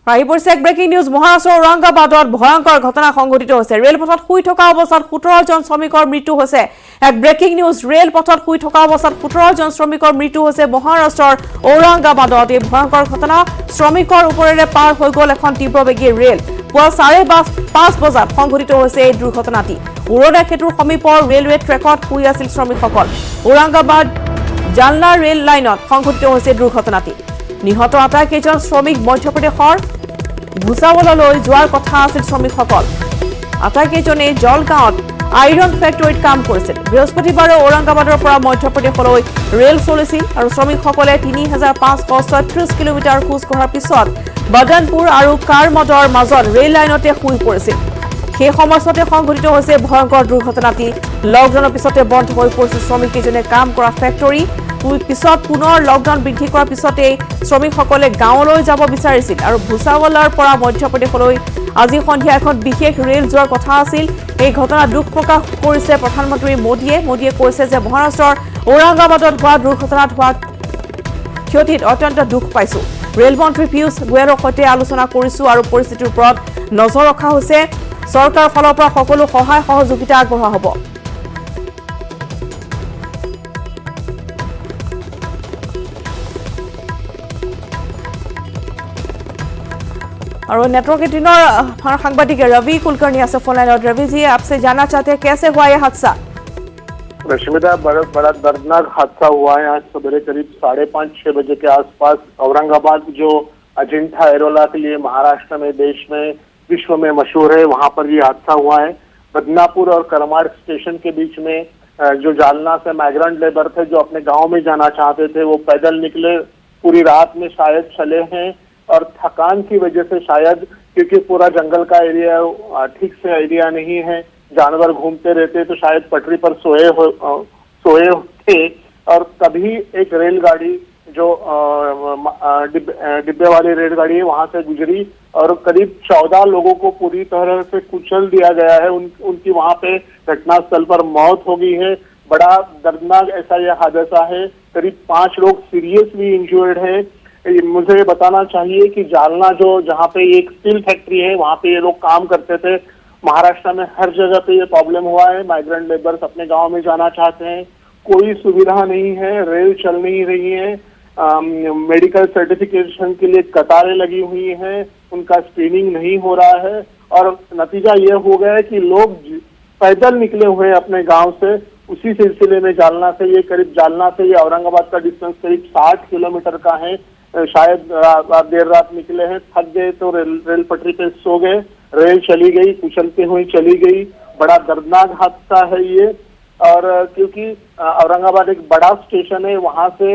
আহি পৰিছে এক ব্ৰেকিং নিউজ মহাৰাষ্ট্ৰৰ ঔৰংগাবাদত ভয়ংকৰ ঘটনা সংঘটিত হৈছে ৰেলপথত শুই থকা অৱস্থাত 17 জন শ্ৰমিকৰ মৃত্যু হৈছে এক ব্ৰেকিং নিউজ ৰেলপথত শুই থকা অৱস্থাত 17 জন শ্ৰমিকৰ মৃত্যু হৈছে মহাৰাষ্ট্ৰৰ ঔৰংগাবাদত এই ভয়ংকৰ ঘটনা শ্ৰমিকৰ ওপৰেৰে পাৰ হৈ গ'ল এখন তীব্ৰবেগী ৰেল পুৱা 5:30 বজাত সংঘটিত হৈছে এই দুৰ্ঘটনাটি উৰণা সেতুৰ সমীপৰ ৰেলৱে ট্ৰেকত শুই আছিল শ্ৰমিকসকল ঔৰংগাবাদ জালনা ৰেল লাইনত সংঘটিত হৈছে দুৰ্ঘটনাটি নিহত আটাইকেইজন শ্ৰমিক মধ্যপ্ৰদেশৰ ভুসাৱললৈ যোৱাৰ কথা আছিল শ্ৰমিকসকল আটাইকেইজনে জলগাঁৱত আইৰন ফেক্টৰীত কাম কৰিছিল বৃহস্পতিবাৰে ঔৰংগাবাদৰ পৰা মধ্যপ্ৰদেশলৈ ৰেল চলিছিল আৰু শ্ৰমিকসকলে 3536 কিলোমিটাৰ খোজ কঢ়াৰ পিছত বদনপুৰ আৰু কাৰমদৰ মাজত ৰেল লাইনতে শুই পৰিছিল সেই সময়তে সংঘটিত হৈছে ভয়ংকৰ দুৰ্ঘটনাটি লকডাউনৰ পিছতে বন্ধ হৈ পৰিছিল শ্ৰমিককেইজনে কাম কৰা ফেক্টৰী পিছত পুনৰ লকডাউন বৃদ্ধি কৰাৰ পিছতে শ্ৰমিকসকলে গাঁৱলৈ যাব বিচাৰিছিল আৰু ভুসাৱলৰ পৰা মধ্যপ্ৰদেশলৈ আজি সন্ধিয়া এখন বিশেষ ৰেল যোৱাৰ কথা আছিল এই ঘটনা দুখ প্ৰকাশ কৰিছে প্ৰধানমন্ত্ৰী মোদীয়ে কৈছে যে মহাৰাষ্ট্ৰৰ ঔৰংগাবাদত হোৱা দুৰ্ঘটনাত হোৱা ক্ষতিত অত্যন্ত দুখ পাইছো ৰেল মন্ত্ৰী পীয়ুষ গোয়েলৰ সৈতে আলোচনা কৰিছো আৰু পৰিস্থিতিৰ ওপৰত নজৰ ৰখা হৈছে চৰকাৰৰ ফালৰ পৰা সকলো সহায় সহযোগিতা আগবঢ়োৱা হ'ব और नेटवर्क 18 सांबादिक रवि कुलकर्णी ऐसे फोन लाइन और रवि जी आपसे जानना चाहते हैं कैसे हुआ यह हादसा रश्मिता बड़ा दर्दनाक हादसा हुआ है आज सवेरे करीब 5:30-6 बजे के आसपास औरंगाबाद जो अजिंठा एरोला के लिए महाराष्ट्र में देश में विश्व में मशहूर है वहां पर ये हादसा हुआ है बदनापुर और करमाड़ स्टेशन के बीच में जो जालना से माइग्रेंट लेबर थे जो अपने गांव में जाना चाहते थे वो पैदल निकले पूरी रात में शायद चले हैं और थकान की वजह से शायद क्योंकि पूरा जंगल का एरिया ठीक से एरिया नहीं है जानवर घूमते रहते तो शायद पटरी पर सोए थे और तभी एक रेलगाड़ी जो डिब्बे वाली रेलगाड़ी है वहां से गुजरी और करीब 14 लोगों को पूरी तरह से कुचल दिया गया है उनकी वहां पे घटनास्थल पर मौत हो गई है बड़ा दर्दनाक ऐसा यह हादसा है करीब 5 लोग सीरियसली इंजर्ड हैं मुझे ये बताना चाहिए कि जालना जो जहाँ पे एक स्टील फैक्ट्री है वहाँ पे ये लोग काम करते थे महाराष्ट्र में हर जगह पे ये प्रॉब्लम हुआ है माइग्रेंट लेबर्स अपने गांव में जाना चाहते हैं कोई सुविधा नहीं है रेल चल नहीं रही है मेडिकल सर्टिफिकेशन के लिए कतारें लगी हुई हैं उनका स्क्रीनिंग नहीं हो रहा है और नतीजा ये हो गया है कि लोग पैदल निकले हुए हैं अपने गांव से उसी सिलसिले में जालना से ये औरंगाबाद का डिस्टेंस करीब 60 किलोमीटर का है शायद देर रात निकले हैं थक गए तो रेल पटरी पे सो गए रेल चली गई कुचलते हुए चली गई बड़ा दर्दनाक हादसा है ये और क्योंकि औरंगाबाद एक बड़ा स्टेशन है वहां से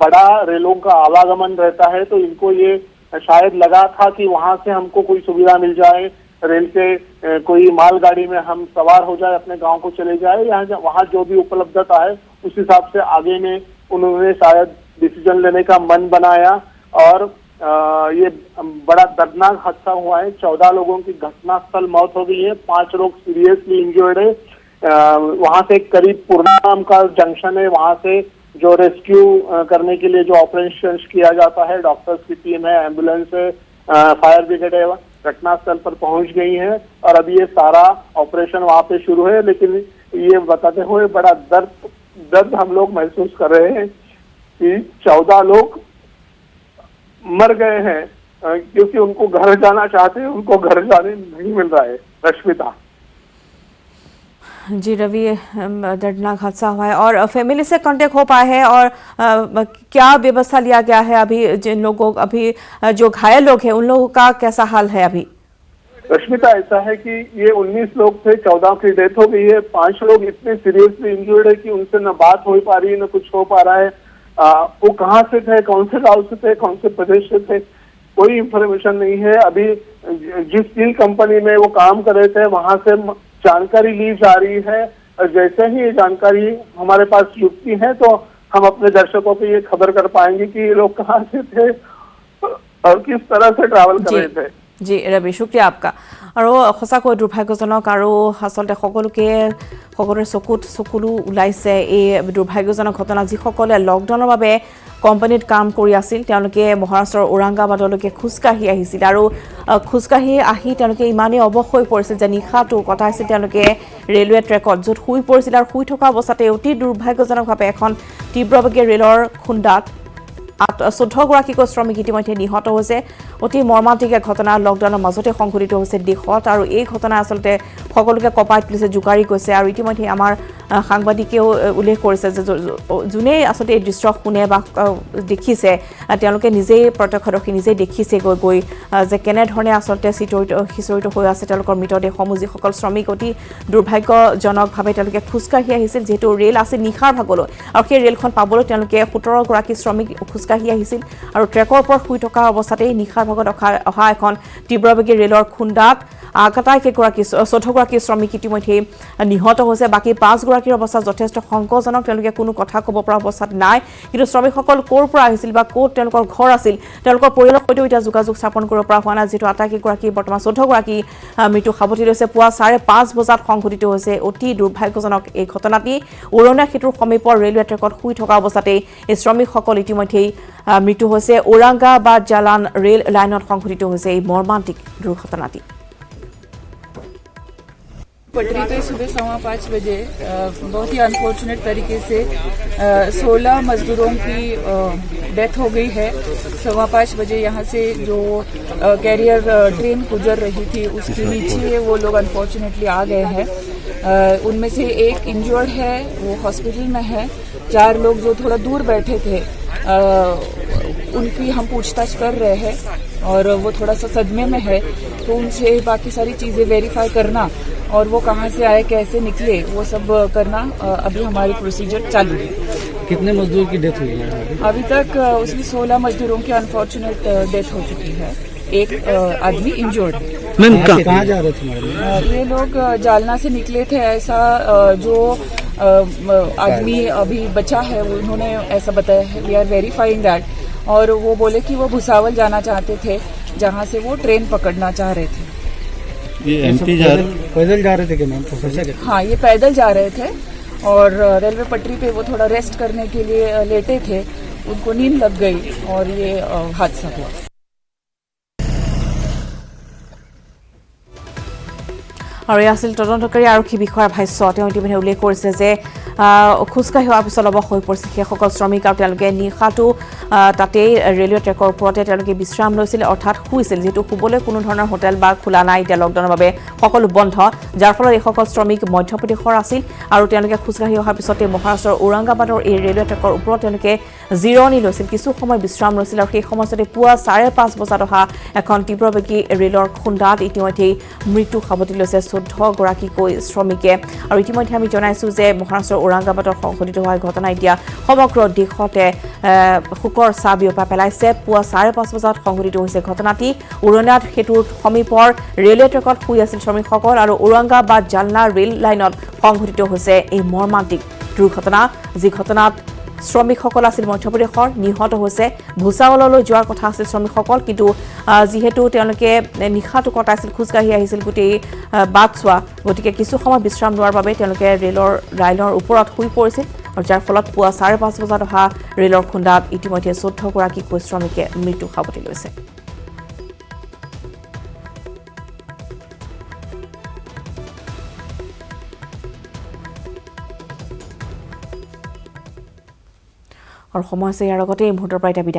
बड़ा रेलों का आवागमन रहता है तो इनको ये शायद लगा था कि वहां से हमको कोई सुविधा मिल जाए रेल के कोई मालगाड़ी में हम सवार हो जाए अपने गांव को चले जाए यहाँ वहां जो भी उपलब्धता है उस हिसाब से आगे में उन्होंने शायद डिसीजन लेने का मन बनाया और ये बड़ा दर्दनाक हादसा हुआ है 14 लोगों की घटनास्थल मौत हो गई है 5 लोग सीरियसली इंजर्ड है वहां से करीब पूर्णाम का जंक्शन है वहां से जो रेस्क्यू करने के लिए जो ऑपरेशन किया जाता है डॉक्टर्स की टीम है एम्बुलेंस है फायर ब्रिगेड है घटनास्थल पर पहुंच गई है और अभी ये सारा ऑपरेशन वहां पे शुरू है लेकिन ये बताते हुए बड़ा दर्द हम लोग महसूस कर रहे हैं कि 14 लोग मर गए हैं क्योंकि उनको घर जाना चाहते हैं उनको घर जाने नहीं मिल रहा है रश्मिता जी रवि दर्दनाक हादसा हुआ है और फैमिली से कांटेक्ट हो पाए हैं और क्या व्यवस्था लिया गया है अभी जिन लोगों अभी जो घायल लोग हैं उन लोगों का कैसा हाल है अभी रश्मिता ऐसा है कि ये 19 लोग थे 14 की डेथ हो गई है 5 लोग इतने सीरियसली इंजर्ड है कि उनसे न बात हो पा रही है न कुछ हो पा रहा है वो कहाँ से थे कौन से गाँव से थे कौन से प्रदेश से थे कोई इंफॉर्मेशन नहीं है अभी जिस स्टील कंपनी में वो काम कर रहे थे वहां से जानकारी ली जा रही है और जैसे ही ये जानकारी हमारे पास युक्ति है तो हम अपने दर्शकों को ये खबर कर पाएंगे कि ये लोग कहाँ से थे और किस तरह से ट्रैवल कर रहे थे जी रवि शुक्रिया आपका আৰু সঁচাকৈ দুৰ্ভাগ্যজনক আৰু আসলতে সকলোৰে চকুলো ওলাইছে এই দুৰ্ভাগ্যজনক ঘটনা যিসকলে লকডাউনৰ বাবে কোম্পানীত কাম কৰি আছিল তেওঁলোকে মহাৰাষ্ট্ৰৰ ঔৰংগাবাদলৈকে খোজকাঢ়ি আহিছিল আৰু খোজকাঢ়ি আহি তেওঁলোকে ইমানেই অৱশ হৈ পৰিছিল যে নিশাটো কটাইছিল তেওঁলোকে ৰেলৱে ট্ৰেকত য'ত শুই পৰিছিল আৰু শুই থকা অৱস্থাতে অতি দুৰ্ভাগ্যজনকভাৱে এখন তীব্ৰবেগী ৰেলৰ খুন্দাত 14গৰাকীকৈ শ্ৰমিক ইতিমধ্যে নিহত হৈছে অতি মৰ্মান্তিক ঘটনা লকডাউনৰ মাজতে সংঘটিত হৈছে দেশত আৰু এই ঘটনা আচলতে সকলোকে কঁপাই তুলিছে জোকাৰি গৈছে আৰু ইতিমধ্যে আমাৰ সাংবাদিকেও উল্লেখ কৰিছে যে যোনে আচলতে এই দৃশ্য শুনে বা দেখিছে তেওঁলোকে নিজেই প্ৰত্যক্ষদৰ্শী নিজেই দেখিছে গৈ যে কেনেধৰণে আচলতে সিঁচৰিত হৈ আছে তেওঁলোকৰ মৃতদেহসমূহ যিসকল শ্ৰমিক অতি দুৰ্ভাগ্যজনকভাৱে তেওঁলোকে খোজকাঢ়ি আহিছিল যিহেতু ৰেল আছিল নিশাৰ ভাগলৈ আৰু সেই ৰেলখন পাবলৈ তেওঁলোকে 17গৰাকী শ্ৰমিক খোজকাঢ়ি আহিছিল আৰু ট্ৰেকৰ ওপৰত শুই থকা অৱস্থাতেই নিশাৰ ভাগত অহা এখন তীব্ৰবেগী ৰেলৰ খুন্দাত আটাইকেইগৰাকী 14গৰাকী শ্ৰমিক ইতিমধ্যে নিহত হৈছে বাকী 5গৰাকীৰ অৱস্থা যথেষ্ট সংকটজনক তেওঁলোকে কোনো কথা ক'ব পৰা অৱস্থাত নাই কিন্তু শ্ৰমিকসকল ক'ৰ পৰা আহিছিল বা ক'ত তেওঁলোকৰ ঘৰ আছিল তেওঁলোকৰ পৰিয়ালৰ সৈতেও এতিয়া যোগাযোগ স্থাপন কৰিব পৰা হোৱা নাই যিটো আটাইকেইগৰাকী বৰ্তমান 14গৰাকী মৃত্যু সাৱটি লৈছে পুৱা 5:30 বজাত সংঘটিত হৈছে অতি দুৰ্ভাগ্যজনক এই ঘটনাটি উৰণীয়া সেতুৰ সমীপৰ ৰেলৱে ট্ৰেকত শুই থকা অৱস্থাতেই এই শ্ৰমিকসকল ইতিমধ্যেই মৃত্যু হৈছে ঔৰংগাবাদ জালান ৰেল লাইনত সংঘটিত হৈছে এই মৰ্মান্তিক দুৰ্ঘটনাটি पटरी पे सुबह 5:15 बजे बहुत ही अनफॉर्चुनेट तरीके से 16 मजदूरों की डेथ हो गई है 5:15 बजे यहाँ से जो कैरियर ट्रेन गुजर रही थी उसके नीचे वो लोग अनफॉर्चुनेटली आ गए हैं उनमें से एक इंजर्ड है वो हॉस्पिटल में है 4 लोग जो थोड़ा दूर बैठे थे उनकी हम पूछताछ कर रहे हैं और वो थोड़ा सा सदमे में है तो उनसे बाकी सारी चीज़ें वेरीफाई करना और वो कहाँ से आए कैसे निकले वो सब करना अभी हमारी प्रोसीजर चालू है। कितने मजदूर की डेथ हुई है अभी तक उसमें 16 मजदूरों की अनफॉर्चुनेट डेथ हो चुकी है एक आदमी इंजर्ड है। मैम कहाँ जा रहे थे ये लोग जालना से निकले थे ऐसा जो आदमी अभी बचा है उन्होंने ऐसा बताया है वी आर वेरीफाइंग दैट और वो बोले कि वो भुसावल जाना चाहते थे जहाँ से वो ट्रेन पकड़ना चाह रहे थे। ये एमपी पैदल जा रहे थे क्या मैम? हाँ ये पैदल जा रहे थे और रेलवे पटरी पे वो थोड़ा रेस्ट करने के लिए लेटे थे उनको नींद लग गई और ये हादसा हुआ। আৰু এই আছিল তদন্তকাৰী আৰক্ষী বিষয়াৰ ভাষ্য তেওঁ ইতিমধ্যে উল্লেখ কৰিছে যে খোজকাঢ়ি হোৱাৰ পিছত অৱশ হৈ পৰিছিল সেইসকল শ্ৰমিক আৰু তেওঁলোকে নিশাটো তাতেই ৰেলৱে ট্ৰেকৰ ওপৰতে তেওঁলোকে বিশ্ৰাম লৈছিল অৰ্থাৎ শুইছিল যিহেতু শুবলৈ কোনো ধৰণৰ হোটেল বা খোলা নাই এতিয়া লকডাউনৰ বাবে সকলো বন্ধ যাৰ ফলত এইসকল শ্ৰমিক মধ্যপ্ৰদেশৰ আছিল আৰু তেওঁলোকে খোজকাঢ়ি অহাৰ পিছতে মহাৰাষ্ট্ৰৰ ঔৰংগাবাদৰ এই ৰেলৱে ট্ৰেকৰ ওপৰত তেওঁলোকে জিৰণি লৈছিল কিছু সময় বিশ্ৰাম লৈছিল আৰু সেই সময়তে পুৱা 5:30 বজাত অহা এখন তীব্ৰবেগী ৰেলৰ খুন্দাত ইতিমধ্যেই মৃত্যু সাৱটি লৈছে 14গৰাকীকৈ শ্ৰমিকে আৰু ইতিমধ্যে আমি জনাইছো যে মহাৰাষ্ট্ৰৰ ঔৰংগাবাদৰ সংঘটিত হোৱা ঘটনা এতিয়া সমগ্ৰ দেশতে শোকৰ ছাঁ বিয়পাই পেলাইছে পুৱা 5:30 বজাত সংঘটিত হৈছে ঘটনাটি উৰণীয়া সেতুৰ সমীপৰ ৰেলৱে ট্ৰেকত শুই আছিল শ্ৰমিকসকল আৰু ঔৰংগাবাদ জালনা ৰেল লাইনত সংঘটিত হৈছে এই মৰ্মান্তিক দুৰ্ঘটনা যি ঘটনাত শ্ৰমিকসকল আছিল মধ্যপ্ৰদেশৰ নিহত হৈছে ভুসাৱললৈ যোৱাৰ কথা আছিল শ্ৰমিকসকল কিন্তু যিহেতু তেওঁলোকে নিশাটো কটাইছিল খোজকাঢ়ি আহিছিল গোটেই বাটছোৱা গতিকে কিছু সময় বিশ্ৰাম লোৱাৰ বাবে তেওঁলোকে ৰেলৰ ওপৰত শুই পৰিছিল আৰু যাৰ ফলত পুৱা 5:30 বজাত অহা ৰেলৰ খুন্দাত ইতিমধ্যে 14গৰাকীকৈ শ্ৰমিকে মৃত্যু সাৱটি লৈছে। আৰু সময় আছে ইয়াৰ আগতে এই মুহূৰ্তৰ পৰা এতিয়া বিদায়